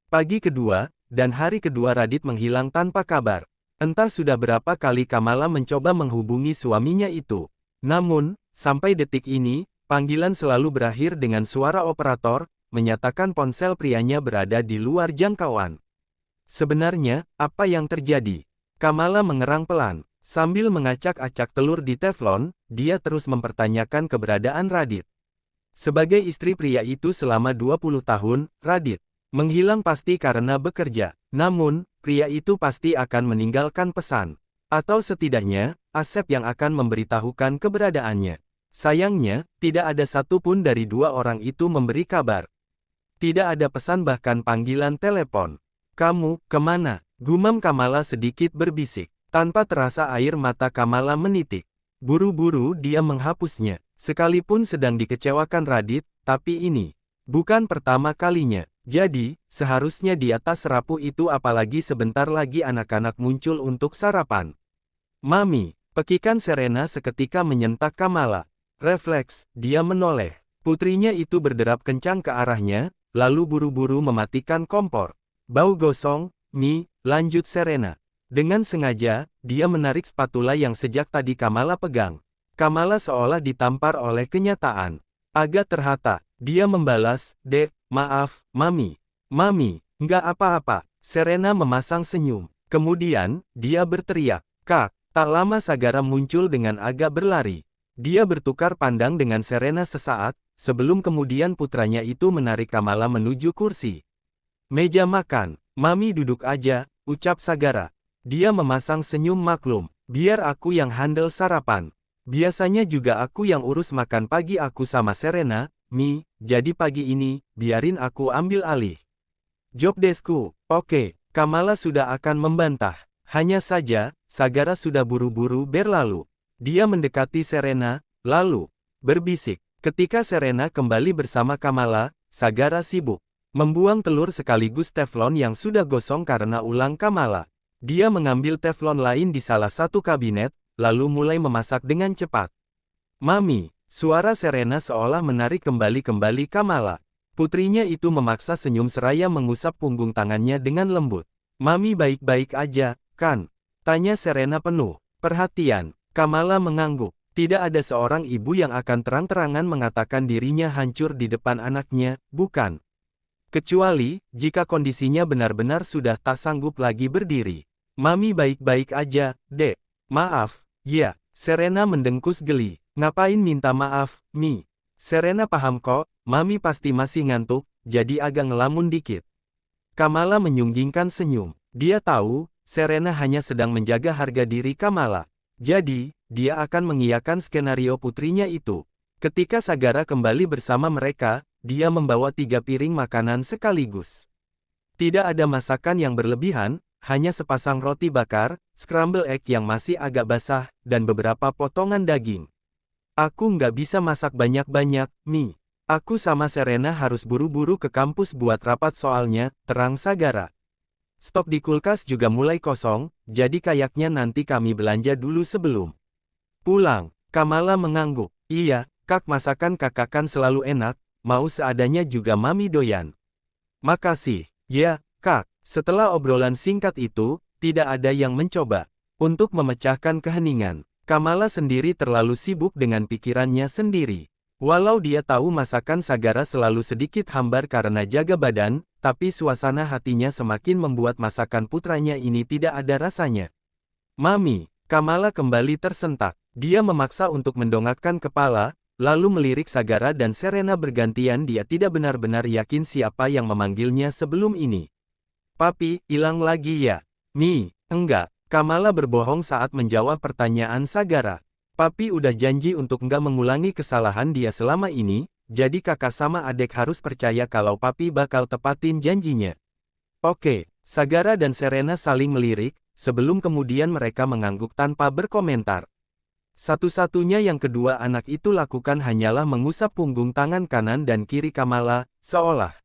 Pagi kedua, dan hari kedua Radit menghilang tanpa kabar. Entah sudah berapa kali Kamala mencoba menghubungi suaminya itu. Namun, sampai detik ini, panggilan selalu berakhir dengan suara operator, menyatakan ponsel prianya berada di luar jangkauan. Sebenarnya, apa yang terjadi? Kamala mengerang pelan. Sambil mengacak-acak telur di teflon, dia terus mempertanyakan keberadaan Radit. Sebagai istri pria itu selama 20 tahun, Radit menghilang pasti karena bekerja. Namun, pria itu pasti akan meninggalkan pesan. Atau setidaknya, Asep yang akan memberitahukan keberadaannya. Sayangnya, tidak ada satupun dari dua orang itu memberi kabar. Tidak ada pesan bahkan panggilan telepon. "Kamu, kemana?" gumam Kamala sedikit berbisik. Tanpa terasa air mata Kamala menitik. Buru-buru dia menghapusnya. Sekalipun sedang dikecewakan Radit, tapi ini bukan pertama kalinya. Jadi, seharusnya di atas rapuh itu apalagi sebentar lagi anak-anak muncul untuk sarapan. "Mami," pekikan Serena seketika menyentak Kamala. Refleks, dia menoleh. Putrinya itu berderap kencang ke arahnya, lalu buru-buru mematikan kompor. "Bau gosong, Mi," lanjut Serena. Dengan sengaja, dia menarik spatula yang sejak tadi Kamala pegang. Kamala seolah ditampar oleh kenyataan. Agak terhata, dia membalas, "Dek, maaf, Mami." "Mami, nggak apa-apa." Serena memasang senyum. Kemudian, dia berteriak, "Kak!" Tak lama Sagara muncul dengan agak berlari. Dia bertukar pandang dengan Serena sesaat, sebelum kemudian putranya itu menarik Kamala menuju kursi. "Meja makan, Mami duduk aja," ucap Sagara. Dia memasang senyum maklum. "Biar aku yang handle sarapan. Biasanya juga aku yang urus makan pagi aku sama Serena, Mi, jadi pagi ini, biarin aku ambil alih job deskku." "Oke." Kamala sudah akan membantah. Hanya saja, Sagara sudah buru-buru berlalu. Dia mendekati Serena, lalu berbisik. Ketika Serena kembali bersama Kamala, Sagara sibuk membuang telur sekaligus teflon yang sudah gosong karena ulang Kamala. Dia mengambil teflon lain di salah satu kabinet, lalu mulai memasak dengan cepat. "Mami," suara Serena seolah menarik kembali Kamala. Putrinya itu memaksa senyum seraya mengusap punggung tangannya dengan lembut. "Mami baik-baik aja, kan?" tanya Serena penuh perhatian. Kamala mengangguk. Tidak ada seorang ibu yang akan terang-terangan mengatakan dirinya hancur di depan anaknya, bukan? Kecuali, jika kondisinya benar-benar sudah tak sanggup lagi berdiri. "Mami baik-baik aja, Dek." "Maaf." "Ya." Serena mendengkus geli. "Ngapain minta maaf, Mi?" "Serena paham kok, Mami pasti masih ngantuk, jadi agak ngelamun dikit." Kamala menyunggingkan senyum. Dia tahu, Serena hanya sedang menjaga harga diri Kamala. Jadi, dia akan mengiyakan skenario putrinya itu. Ketika Sagara kembali bersama mereka, dia membawa 3 piring makanan sekaligus. Tidak ada masakan yang berlebihan, hanya sepasang roti bakar, scramble egg yang masih agak basah, dan beberapa potongan daging. "Aku nggak bisa masak banyak-banyak, Mi. Aku sama Serena harus buru-buru ke kampus buat rapat soalnya," terang Sagara. "Stok di kulkas juga mulai kosong, jadi kayaknya nanti kami belanja dulu sebelum pulang." Kamala mengangguk. "Iya, Kak, masakan kakak kan selalu enak, mau seadanya juga Mami doyan." "Makasih." "Ya, Kak." Setelah obrolan singkat itu, tidak ada yang mencoba untuk memecahkan keheningan. Kamala sendiri terlalu sibuk dengan pikirannya sendiri. Walau dia tahu masakan Sagara selalu sedikit hambar karena jaga badan, tapi suasana hatinya semakin membuat masakan putranya ini tidak ada rasanya. "Mami." Kamala kembali tersentak. Dia memaksa untuk mendongakkan kepala, lalu melirik Sagara dan Serena bergantian. Dia tidak benar-benar yakin siapa yang memanggilnya sebelum ini. "Papi, hilang lagi ya?" "Mi, enggak." Kamala berbohong saat menjawab pertanyaan Sagara. "Papi udah janji untuk enggak mengulangi kesalahan dia selama ini, jadi kakak sama adek harus percaya kalau papi bakal tepatin janjinya." "Oke." Sagara dan Serena saling melirik, sebelum kemudian mereka mengangguk tanpa berkomentar. Satu-satunya yang kedua anak itu lakukan hanyalah mengusap punggung tangan kanan dan kiri Kamala, seolah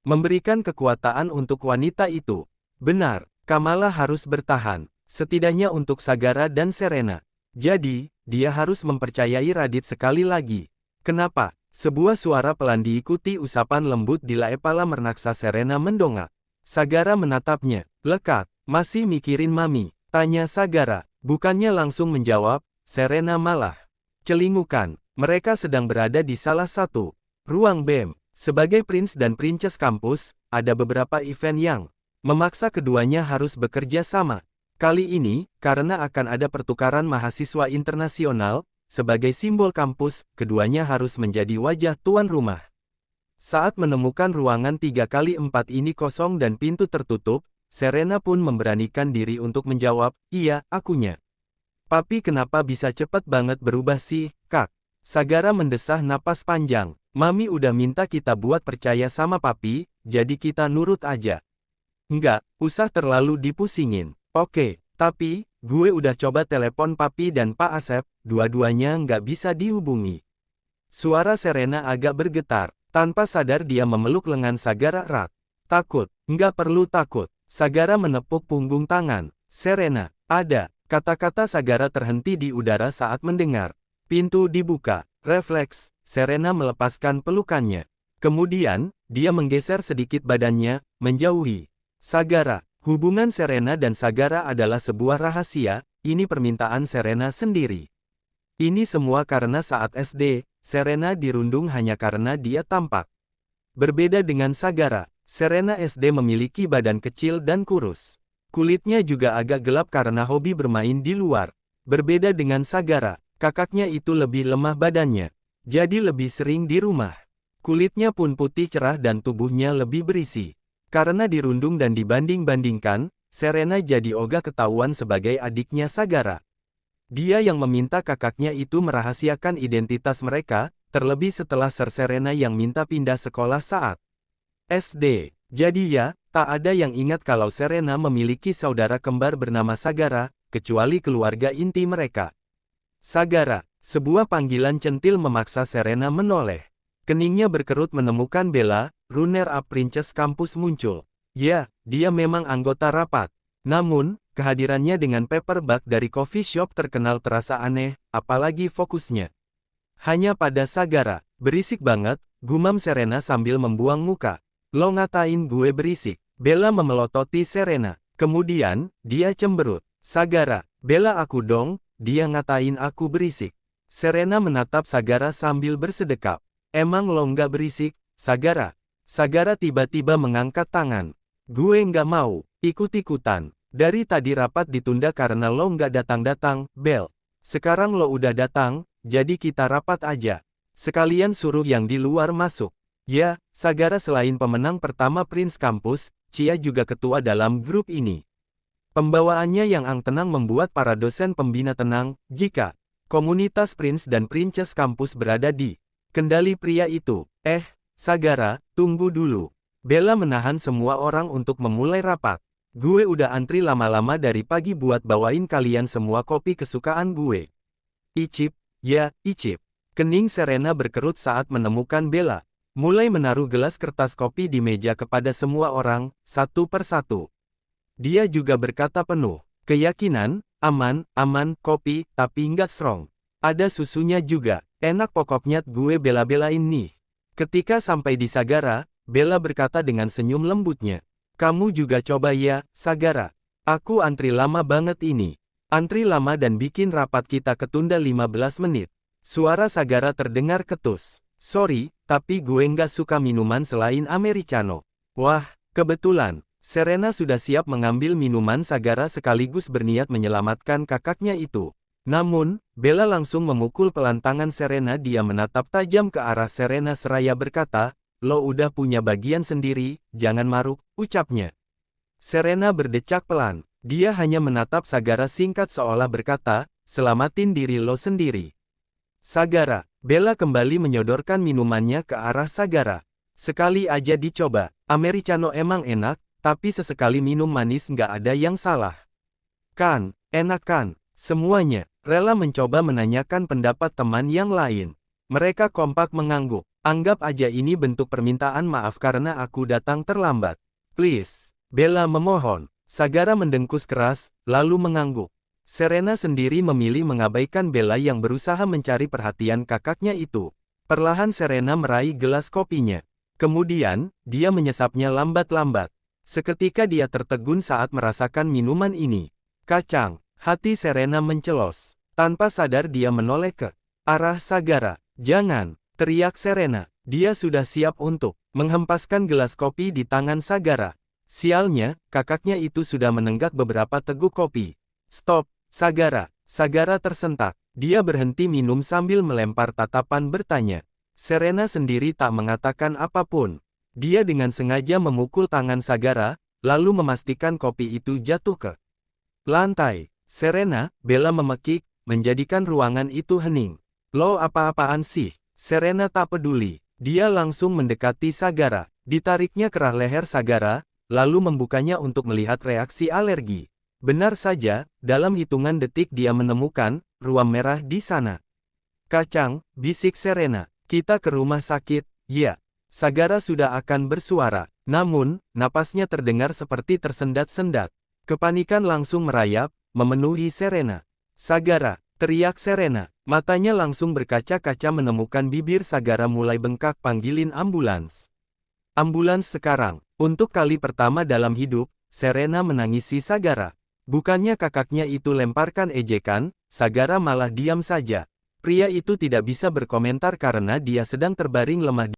memberikan kekuatan untuk wanita itu. Benar, Kamala harus bertahan, setidaknya untuk Sagara dan Serena. Jadi, dia harus mempercayai Radit sekali lagi. "Kenapa?" Sebuah suara pelan diikuti usapan lembut di laepala mernaksa Serena mendongak. Sagara menatapnya. Lekat, masih mikirin Mami? Tanya Sagara. Bukannya langsung menjawab, Serena malah celingukan. Mereka sedang berada di salah satu ruang BEM. Sebagai Prince dan Princess kampus, ada beberapa event yang memaksa keduanya harus bekerja sama. Kali ini, karena akan ada pertukaran mahasiswa internasional, sebagai simbol kampus, keduanya harus menjadi wajah tuan rumah. Saat menemukan ruangan 3x4 ini kosong dan pintu tertutup, Serena pun memberanikan diri untuk menjawab, iya, akunya. Papi kenapa bisa cepat banget berubah sih, Kak? Sagara mendesah napas panjang. Mami udah minta kita buat percaya sama papi, jadi kita nurut aja. Enggak, usah terlalu dipusingin. Oke, tapi, gue udah coba telepon papi dan Pak Asep, dua-duanya nggak bisa dihubungi. Suara Serena agak bergetar. Tanpa sadar dia memeluk lengan Sagara erat. Takut, nggak perlu takut. Sagara menepuk punggung tangan. Serena, ada. Kata-kata Sagara terhenti di udara saat mendengar. Pintu dibuka. Refleks, Serena melepaskan pelukannya. Kemudian, dia menggeser sedikit badannya, menjauhi Sagara. Hubungan Serena dan Sagara adalah sebuah rahasia, ini permintaan Serena sendiri. Ini semua karena saat SD, Serena dirundung hanya karena dia tampak. Berbeda dengan Sagara, Serena SD memiliki badan kecil dan kurus. Kulitnya juga agak gelap karena hobi bermain di luar. Berbeda dengan Sagara, kakaknya itu lebih lemah badannya, jadi lebih sering di rumah. Kulitnya pun putih cerah dan tubuhnya lebih berisi. Karena dirundung dan dibanding-bandingkan, Serena jadi ogah ketahuan sebagai adiknya Sagara. Dia yang meminta kakaknya itu merahasiakan identitas mereka, terlebih setelah Serena yang minta pindah sekolah saat SD. Jadi ya, tak ada yang ingat kalau Serena memiliki saudara kembar bernama Sagara, kecuali keluarga inti mereka. Sagara, sebuah panggilan centil memaksa Serena menoleh. Keningnya berkerut menemukan Bella, runner-up Princess kampus muncul. Ya, dia memang anggota rapat. Namun, kehadirannya dengan paperback dari coffee shop terkenal terasa aneh, apalagi fokusnya hanya pada Sagara. Berisik banget, gumam Serena sambil membuang muka. Lo ngatain gue berisik? Bella memelototi Serena. Kemudian, dia cemberut. Sagara, bela aku dong, dia ngatain aku berisik. Serena menatap Sagara sambil bersedekap. Emang lo nggak berisik, Sagara? Sagara tiba-tiba mengangkat tangan. Gue nggak mau ikut-ikutan. Dari tadi rapat ditunda karena lo nggak datang-datang, Bel. Sekarang lo udah datang, jadi kita rapat aja. Sekalian suruh yang di luar masuk. Ya, Sagara selain pemenang pertama Prince Kampus, Cia juga ketua dalam grup ini. Pembawaannya yang tenang membuat para dosen pembina tenang, jika komunitas Prince dan Princess Kampus berada di kendali pria itu. Sagara, tunggu dulu. Bella menahan semua orang untuk memulai rapat. Gue udah antri lama-lama dari pagi buat bawain kalian semua kopi kesukaan gue. Icip, ya, icip. Kening Serena berkerut saat menemukan Bella. Mulai menaruh gelas kertas kopi di meja kepada semua orang, satu persatu. Dia juga berkata penuh keyakinan, aman, kopi, tapi nggak strong. Ada susunya juga, enak pokoknya gue bela-belain nih. Ketika sampai di Sagara, Bella berkata dengan senyum lembutnya. Kamu juga coba ya, Sagara. Aku antri lama banget ini. Antri lama dan bikin rapat kita ketunda 15 menit. Suara Sagara terdengar ketus. Sorry, tapi gue nggak suka minuman selain Americano. Wah, kebetulan. Serena sudah siap mengambil minuman Sagara sekaligus berniat menyelamatkan kakaknya itu. Namun, Bella langsung memukul pelan tangan Serena. Dia menatap tajam ke arah Serena seraya berkata, lo udah punya bagian sendiri, jangan maruk, ucapnya. Serena berdecak pelan. Dia hanya menatap Sagara singkat seolah berkata, selamatin diri lo sendiri. Sagara, Bella kembali menyodorkan minumannya ke arah Sagara. Sekali aja dicoba, Americano emang enak, tapi sesekali minum manis nggak ada yang salah. Kan, enak kan, semuanya, rela mencoba menanyakan pendapat teman yang lain. Mereka kompak mengangguk. Anggap aja ini bentuk permintaan maaf karena aku datang terlambat. Please, Bella memohon. Sagara mendengkus keras, lalu mengangguk. Serena sendiri memilih mengabaikan Bella yang berusaha mencari perhatian kakaknya itu. Perlahan Serena meraih gelas kopinya. Kemudian, dia menyesapnya lambat-lambat. Seketika dia tertegun saat merasakan minuman ini. Kacang, hati Serena mencelos. Tanpa sadar dia menoleh ke arah Sagara. Jangan, teriak Serena. Dia sudah siap untuk menghempaskan gelas kopi di tangan Sagara. Sialnya, kakaknya itu sudah menenggak beberapa teguk kopi. Stop, Sagara. Sagara tersentak. Dia berhenti minum sambil melempar tatapan bertanya. Serena sendiri tak mengatakan apapun. Dia dengan sengaja memukul tangan Sagara, lalu memastikan kopi itu jatuh ke lantai. Serena, Bella memekik, menjadikan ruangan itu hening. Lo apa-apaan sih? Serena tak peduli. Dia langsung mendekati Sagara. Ditariknya kerah leher Sagara, lalu membukanya untuk melihat reaksi alergi. Benar saja, dalam hitungan detik dia menemukan ruam merah di sana. Kacang, bisik Serena. Kita ke rumah sakit, ya. Sagara sudah akan bersuara, namun, napasnya terdengar seperti tersendat-sendat. Kepanikan langsung merayap, memenuhi Serena. Sagara, teriak Serena. Matanya langsung berkaca-kaca menemukan bibir Sagara mulai bengkak. Panggilin ambulans. Ambulans sekarang. Untuk kali pertama dalam hidup, Serena menangisi Sagara. Bukannya kakaknya itu lemparkan ejekan, Sagara malah diam saja. Pria itu tidak bisa berkomentar karena dia sedang terbaring lemah.